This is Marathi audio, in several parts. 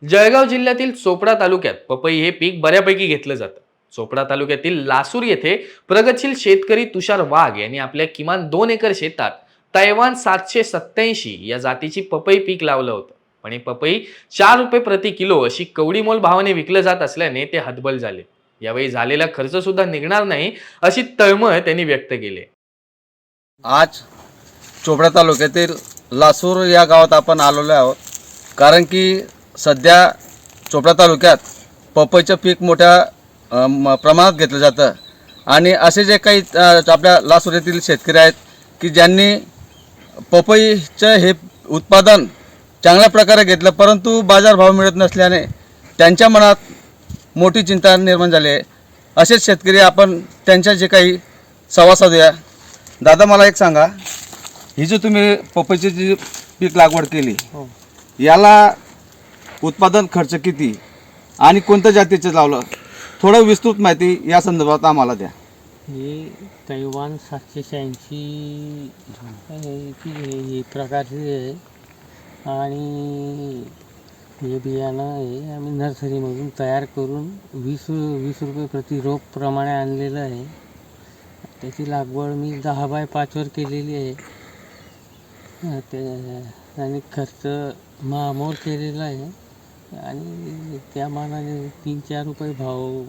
जळगाव जिल्ह्यातील चोपडा तालुक्यात पपई हे पीक बऱ्यापैकी घेतलं जातं. चोपडा तालुक्यातील लासूर येथे प्रगतशील शेतकरी तुषार वाघ यांनी आपल्या किमान 2 एकर शेतात तैवान 787 या जातीची पपई पीक लावलं होतं. पण हे पपई 4 रुपये प्रति किलो अशी कवडीमोल भावाने विकलं जात असल्याने ते हतबल झाले. यावेळी झालेला खर्च सुद्धा निघणार नाही अशी तळमळ त्यांनी व्यक्त केली. आज चोपडा तालुक्यातील लासूर या गावात आपण आलेलो आहोत. कारण की सध्या चोपडा तालुक्यात पपईचं पीक मोठ्या प्रमाणात घेतलं जातं आणि असे जे काही आपल्या लासूर येथील शेतकरी आहेत की ज्यांनी पपईचं हे उत्पादन चांगल्या प्रकारे घेतलं, परंतु बाजारभाव मिळत नसल्याने त्यांच्या मनात मोठी चिंता निर्माण झाली आहे. असेच शेतकरी आपण त्यांच्या जे काही संवाद साधूया. दादा, मला एक सांगा, ही जो तुम्ही पपईची जी पीक लागवड केली याला उत्पादन खर्च किती आणि कोणत्या जातीचं लावलं, थोडं विस्तृत माहिती या संदर्भात आम्हाला द्या. हे तैवान 786 ही प्रकारचे आहे आणि हे बियाणं आहे आम्ही नर्सरीमधून तयार करून 20 रुपये प्रति रोप प्रमाणे आणलेलं आहे. त्याची लागवड मी 10x5 केलेली आहे. आणि खर्च महामोल केलेला आहे आणि त्या मानाने 3-4 रुपये भाव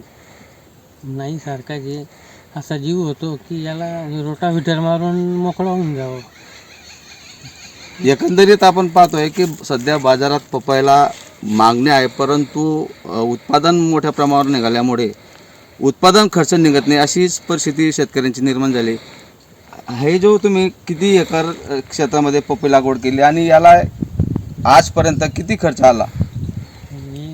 नाही सारखा जे असा जीव होतो की याला रोटाव्हिटर मारून मोकळं होऊन जावं. एकंदरीत आपण पाहतोय की सध्या बाजारात पपईला मागणी आहे, परंतु उत्पादन मोठ्या प्रमाणावर निघाल्यामुळे उत्पादन खर्च निघत नाही अशीच परिस्थिती शेतकऱ्यांची निर्माण झाली. हे जो तुम्ही किती एकर क्षेत्रामध्ये पपई लागवड केली आणि याला आजपर्यंत किती खर्च आला? मी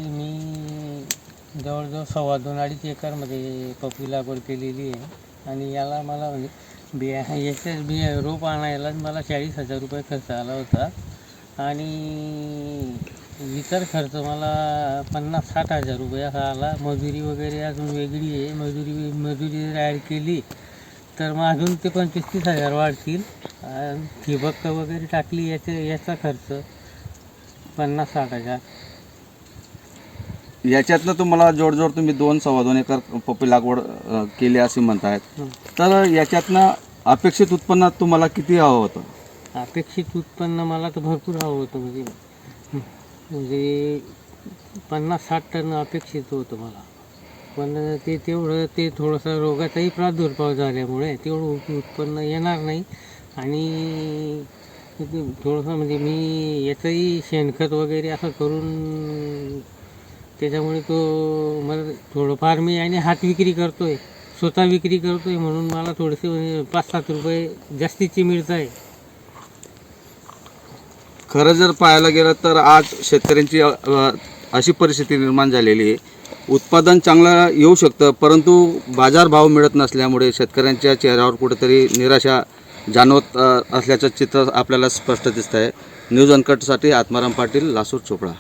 जवळजवळ 2.5-2.5 एकरमध्ये पपई लागवड केलेली आहे आणि याला मला म्हणजे याच्याच रोप आणायला मला 40,000 रुपये खर्च आला होता आणि इतर खर्च मला 50-60 हजार रुपये असा आला. मजुरी वगैरे अजून वेगळी आहे. मजुरी जर ॲड केली तर मग अजून ते 25-30 हजार वाढतील. ठिबक वगैरे टाकली याचा खर्च 50-60 हजार. याच्यातनं तुम्हाला जोडजोड तुम्ही 2-2.25 एकर पपई लागवड केली असे म्हणतायत, तर याच्यातनं अपेक्षित उत्पन्न तुम्हाला किती हवं होतं? अपेक्षित उत्पन्न मला तर भरपूर हवं होतं. म्हणजे 50-60 टन अपेक्षित होतं मला. पण ते थोडंसं रोगाचाही प्रादुर्भाव झाल्यामुळे तेवढं उत्पन्न येणार नाही आणि थोडंसं म्हणजे मी याचंही शेणखत वगैरे असं करून त्याच्यामुळे मला थोडंफार मी आणि हात विक्री करतो आहे, स्वतः विक्री करतो आहे, म्हणून मला थोडेसे 5-7 रुपये जास्तीचे मिळत आहे. खरं जर पाहायला गेलं तर आज शेतकऱ्यांची अशी परिस्थिती निर्माण झालेली आहे. उत्पादन चांगलं येऊ शकतं, परंतु बाजारभाव मिळत नसल्यामुळे शेतकऱ्यांच्या चेहऱ्यावर कुठेतरी निराशा जाणवत असल्याचं चित्र आपल्याला स्पष्ट दिसत आहे. न्यूज अनकटसाठी आत्माराम पाटील, लासूर, चोपडा.